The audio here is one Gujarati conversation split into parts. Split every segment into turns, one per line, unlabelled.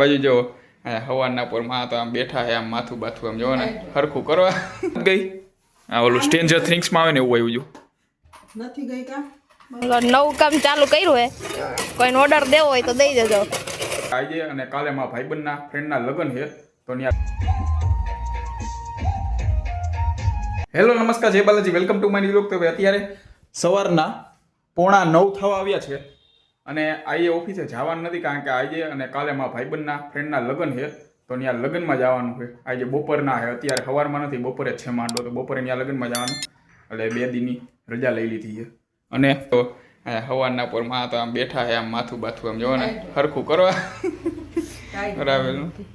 બાજુ જો હવાના પોરમાં તો આમ બેઠા છે, આમ માથું બાથું આમ જોવો ને હરખું કરવા ગઈ. આ ઓલું સ્ટ્રેન્જર થિંગ્સમાં આવે ને એવું આવ્યું જો
નથી ગઈ કા.
નવું કામ ચાલુ કર્યું હે, કોઈને ઓર્ડર દેવો હોય તો દઈ દેજો.
આજે અને કાલે મારા ભાઈબંધના ફ્રેન્ડના લગ્ન છે તો ત્યાં. હેલો નમસ્કાર, જય Balaji, welcome to my vlog. તો અત્યારે સવારના 8:45 થવા આવ્યા છે અને આજે ઓફિસે જવાનું નથી કારણ કે આજે અને કાલે મારા ભાઈબંધના ફ્રેન્ડના લગ્ન છે તો ત્યાં લગ્નમાં જવાનું છે. આજે બપોરના છે, અત્યારે સવારમાં નથી, બપોરે જ છે માંડો, તો બપોરે ત્યાં લગ્નમાં જવાનું એટલે 2 દીની રજા લઈ લીધી છે. અને તો સવારના પોરમાં તો આમ બેઠા છે, આમ માથું બાથું આમ જોવો ને હરખું કરવા કરાવેલું નથી.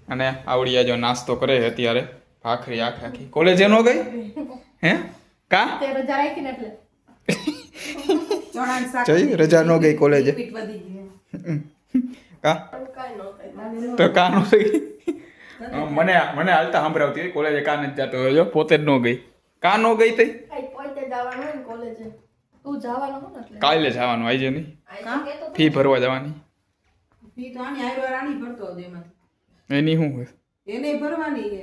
અને આવડિયા જો નાસ્તો કરે છે અત્યારે, ભાખરી આખી. કોલેજે ન ગઈ હે કા
રજા રાખી ને એટલે
જઈ રજા ન ગઈ કોલેજે કા તો કા નો ગઈ. મને હાલતા સંભળાવતી હોય કોલેજે કા નથી જતો હોય, જો પોતે જ ન ગઈ. કા ન ગઈ તઈ
પોતે જવાનું હોય ને કોલેજે. તું જવાનો હો ને એટલે
કાલે જવાનું, આજે નહીં. ફી ભરવા જવાની.
ફી તો આની આયરો રાણી ભરતો હતો એમાં.
એની શું હોય?
એને ભરવાની છે.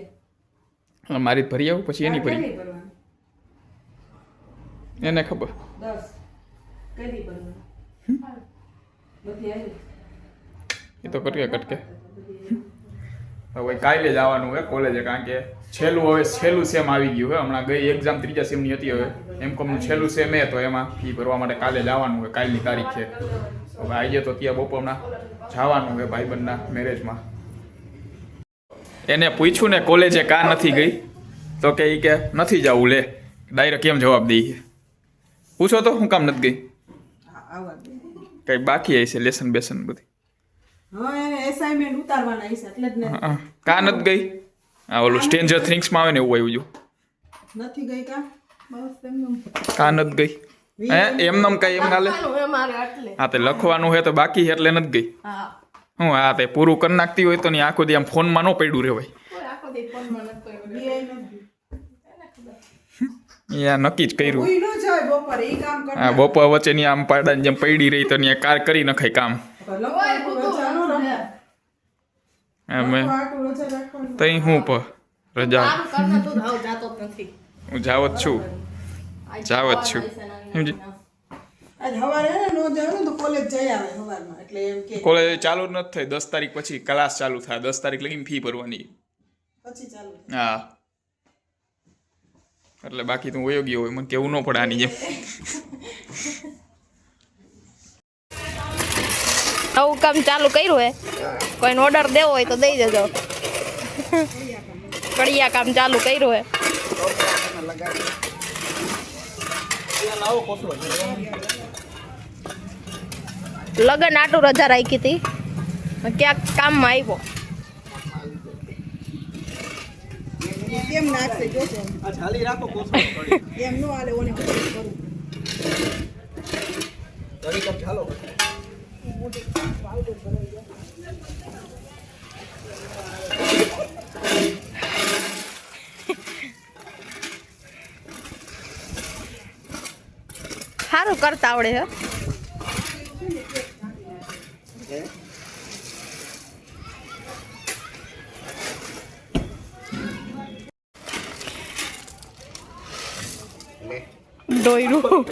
મારી ભરી આવું પછી એની ભરી એને ખબર
10 કઈ ભરવાની બધી આવી
એ તો કરીએ કટકે. હવે કાલે જવાનું હોય કોલેજે કારણ કે છેલ્લું સેમ આવી ગયું હોય. હમણાં ગઈ એક્ઝામ 3જા સેમની હતી, હવે એમકોમનું છેલ્લું સેમ હે તો એમાં ફી ભરવા માટે કાલે જવાનું હોય. કાલની તારીખ છે. હવે આજે તો ત્યાં બપોરના જવાનું હોય ભાઈબંધના મેરેજમાં. એને પૂછ્યું ને કોલેજે કા નથી ગઈ તો કે ઈ કે નથી જવું. લે ડાયરેક્ટ કેમ જવાબ દઈએ? પૂછો તો હું કામ નથી ગઈ? કઈ બાકી હશે લેસન બેસન બધી?
હા, એને અસાઇનમેન્ટ ઉતારવાના હશે એટલે જ ને.
કા નથી ગઈ? આ ઓલું સ્ટ્રેન્જર થિંગ્સમાં આવે ને એવું આવ્યું જો
નથી ગઈ કા. બસ એમનું
કા નથી ગઈ હે એમનમ કઈ એમ ગાલે. હા તે લખવાનું હોય તો બાકી એટલે નથી ગઈ.
હા
હું હા તે પૂરું કરી નાખતી હોય તો ની આખો દી આમ ફોનમાં ન પડ્યું રહેવાય.
આખો દી ફોનમાં નથી કોઈ
યા નક્કી જ કર્યું.
કોઈ ન જાય બપોરે ઈ કામ કરે.
હા બપોર વચ્ચેની આમ પાડાની જેમ પડી રહી તો ત્યાં કાર કરી નખાય કામ. મેં તઈ હું પર રજા હું જાવ જ છું સમજી.
આજ હવારે ને નો જાવ ને તો કોલેજ જઈ આવે હવારમાં એટલે એમ કે
કોલેજ ચાલુ જ નથી થઈ. 10 તારીખ પછી ક્લાસ ચાલુ થાય. 10 તારીખ લગીને ફી ભરવાની.
પછી ચાલુ.
હા એટલે બાકી તું વયો ગયો હોય, મને કેવું ન પડે આની જેમ.
નવું કામ ચાલુ કર્યું હે, કોઈને ઓર્ડર દેવો હોય તો દઈ દેજો. કડિયા કામ ચાલુ કર્યું હે. લગન આટું રજા રાખી હતી, ક્યાંક કામમાં આવ્યો.
કેમ નાખશે જોજો. આ છાલી રાખો કોસો એમ નો આલે ઓને કરું. દરી કપ ચાલો.
સારું કરતા આવડે હે. ડોયરું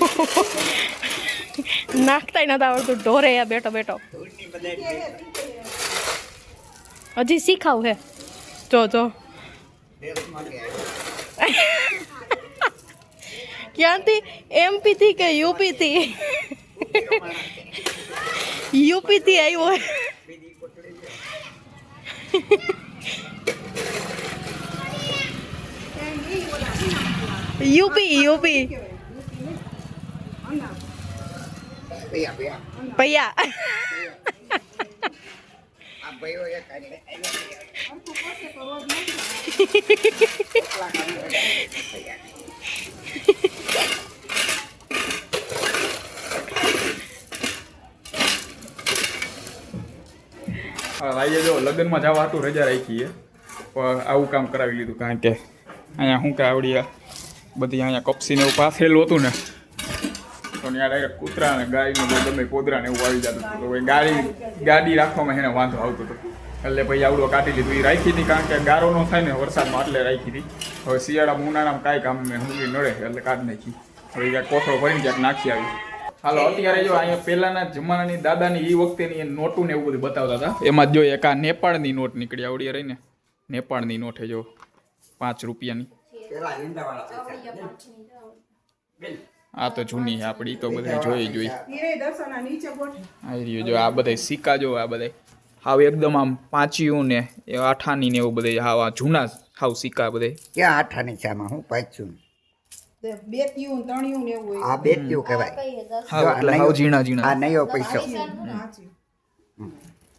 નાખતાય નથી આવડતું. ઢોરે બેઠો બેઠો હજી શીખાવું હે. જો ક્યાંથી? MP થી કે UP થી? UP થી આવ્યો હે. UP ભૈયા
આજે જો લગ્નમાં જવા હતું રજા રાખી છે પણ આવું કામ કરાવી લીધું કારણ કે અહીંયા શું કે આવડી બધી અહીંયા કપસીને એવું પાથરેલું હતું ને તો ત્યાં ડાયરેક્ટ કૂતરા અને ગાયનું ગમે કોદરા ને એવું આવી જતું હતું. તો ગાડી રાખવામાં એને વાંધો આવતો હતો. એટલે પછી આવડો કાઢી લીધું. એ રાખી હતી કારણ કે ગારો ન થાય ને વરસાદમાં એટલે રાખી હતી. હવે શિયાળામાં ઉનાળામાં કાંઈ કામ ને હંગી નડે એટલે કાઢી નાખી. હવે ક્યાંક કોથળો ભરીને ક્યાંક નાખી આવી. હાલો અત્યારે જો અહીંયા પહેલાના જમાનાની દાદાની એ વખતેની એ નોટું ને એવું બધું બતાવતા હતા. એમાં જો એક આ નેપાળની નોટ નીકળી આવડી રહીને. નેપાળની નોટ છે જો 5 રૂપિયાની. આ તો જૂની છે આપણી તો બધી જોઈ. આ રહ્યું જો આ બધા સિક્કા જો આ બધા હાવ એકદમ આમ પાંચિયું ને એ આઠાની ને એવું બધે હાવ આ જૂના હાવ સિક્કા બધે.
ક્યાં આઠાની છે આમાં હું પાછું
બેત્યું તણિયું ને એવું હોય.
આ બેટ્યું કહેવાય.
હાવ એટલે હાવ ઝીણા
આ નયો પૈસો.
સાચી.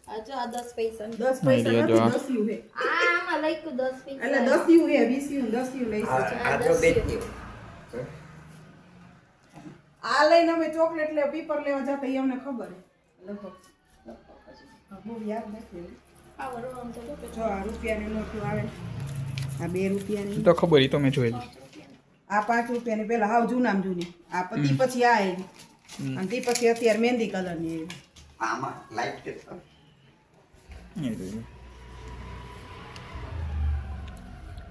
આ 10 પૈસા
10 પૈસા
જો,
નથી,
આ.
10 હે.
આમાં લખ્યું 10 પૈસા
એટલે 10 હે 20 10 લઈ
આ
છે.
આ તો બેટ્યું.
આ લઈને અમે ચોકલેટ લે પીપર લેવા જતા એ અમને ખબર હે લગભગ. બહુ યાદ નથી.
આ વરો આમ તો
જો આ રૂપિયાની નોટ આવે આ 2 રૂપિયાની
તો ખબર ઈ તો મેં જોયેલી.
આ 5 રૂપિયાની પેલા હાવ જૂનામ જૂની આ પતિ પછી આ આવી અને તે પછી અત્યારે મહેંદી કલરની આવી.
આમાં લાઈટ કે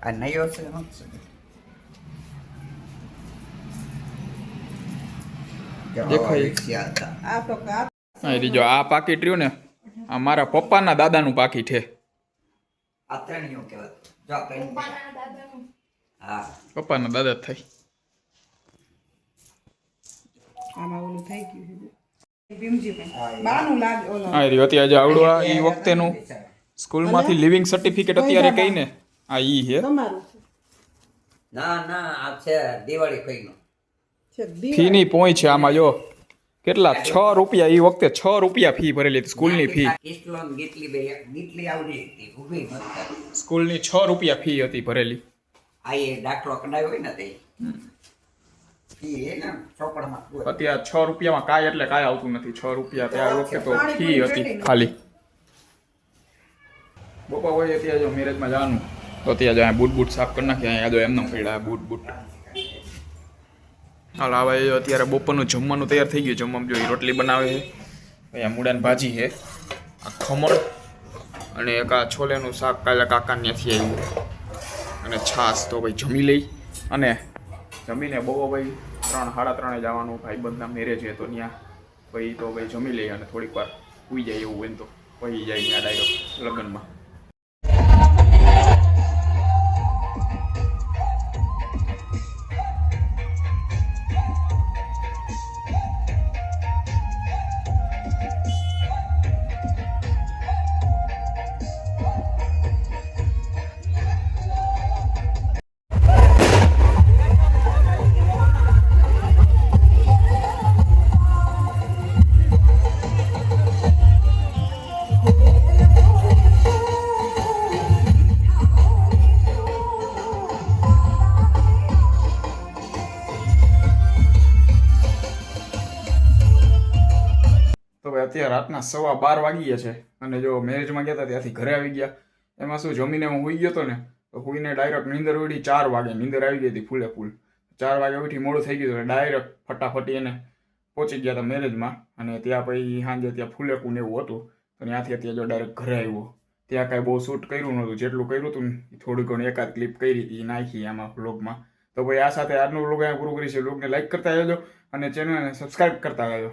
આ નયો છે હું
દેખાય.
આ તો કા
હા એ જો આ પાકીટ રહ્યું ને આ મારા પપ્પાના દાદાનું પાકીટ છે.
આ ત્રણિયો કહેવાય. જો આ ત્રણિયો.
દાદાનું
હા
પપ્પાના દાદા જ થાય.
આમાં ઓલું થઈ ગયું છે ભીમજી ભાઈ બાનું લાગે ઓલો
હા એ રહ્યું અત્યારે જો આવડું આ એ વખતેનું સ્કૂલમાંથી લિવિંગ સર્ટિફિકેટ અત્યારે કહીને આ ઈ છે.
તમારું
ના ના આ છે દિવાળી કઈનો.
છે દીવા.
ફીની પોઈ છે આમાં જો કેટલા 6 રૂપિયા એ વખતે 6 રૂપિયા ફી ભરેલી હતી સ્કૂલની ફી.
કિસ્લોન ગીટલી બે ગીટલી આવડી હતી ઊભી મત.
સ્કૂલની 6 રૂપિયા ફી હતી ભરેલી.
આ એ દાખલો કઢાયો હોય ને તે ફી એ ને ચોપડમાં હોય.
અત્યારે 6 રૂપિયામાં કાંઈ એટલે કાંઈ આવતું નથી. 6 રૂપિયા ત્યારે વખતે તો ફી હતી ખાલી. બપા હોય અત્યારે જો મેરેજમાં જવાનું તો અત્યારે જો બૂટ બૂટ સાફ કરી નાખ્યા. અહીંયા જો એમનો પડ્યા બૂટ બૂટ. હાલ આવે અત્યારે બપોરનું જમવાનું તૈયાર થઈ ગયું. જમવામાં જો રોટલી બનાવે છે, અહીંયા મૂળાની ભાજી છે, આ ખમણ અને એક આ છોલેનું શાક કાલે કાકા ત્યાંથી આવ્યું અને છાશ. તો ભાઈ જમી લઈ અને જમીને બહુ ભાઈ 3 સાડા 3 જવાનું ભાઈબંધના મેરેજ છે તો ત્યાં ભાઈ તો ભાઈ જમી લઈ અને થોડીક વાર સૂઈ જાય એવું હોય તો પછી જાય ત્યાં ડાયરેક્ટ લગ્નમાં. તો ભાઈ અત્યારે રાતના 12:15 વાગી ગયા છે અને જો મેરેજમાં ગયા હતા ત્યાંથી ઘરે આવી ગયા. એમાં શું જમીને હું સૂઈ ગયો હતો ને તો સૂઈને ડાયરેક્ટ નીંદર ઉડી 4 વાગે નીંદર આવી ગઈ હતી ફૂલે ફૂલ. 4 વાગે ઉઠી મોડું થઈ ગયું એટલે ડાયરેક્ટ ફટાફટી એને પહોંચી ગયા હતા મેરેજમાં. અને ત્યાં પછી સાંજે ત્યાં ફૂલેકું ને એવું હતું તો ત્યાંથી અત્યારે જો ડાયરેક્ટ ઘરે આવ્યો. ત્યાં કાંઈ બહુ શૂટ કર્યું નહોતું. જેટલું કર્યું હતું ને થોડી ઘણી એકાદ ક્લિપ કરી હતી નાખી આમાં વ્લોગમાં. તો ભાઈ આ સાથે આજનો વ્લોગ અહીંયા પૂરું કરી છે. વ્લોગને લાઈક કરતા રહેજો અને ચેનલને સબસ્ક્રાઈબ કરતા રહેજો.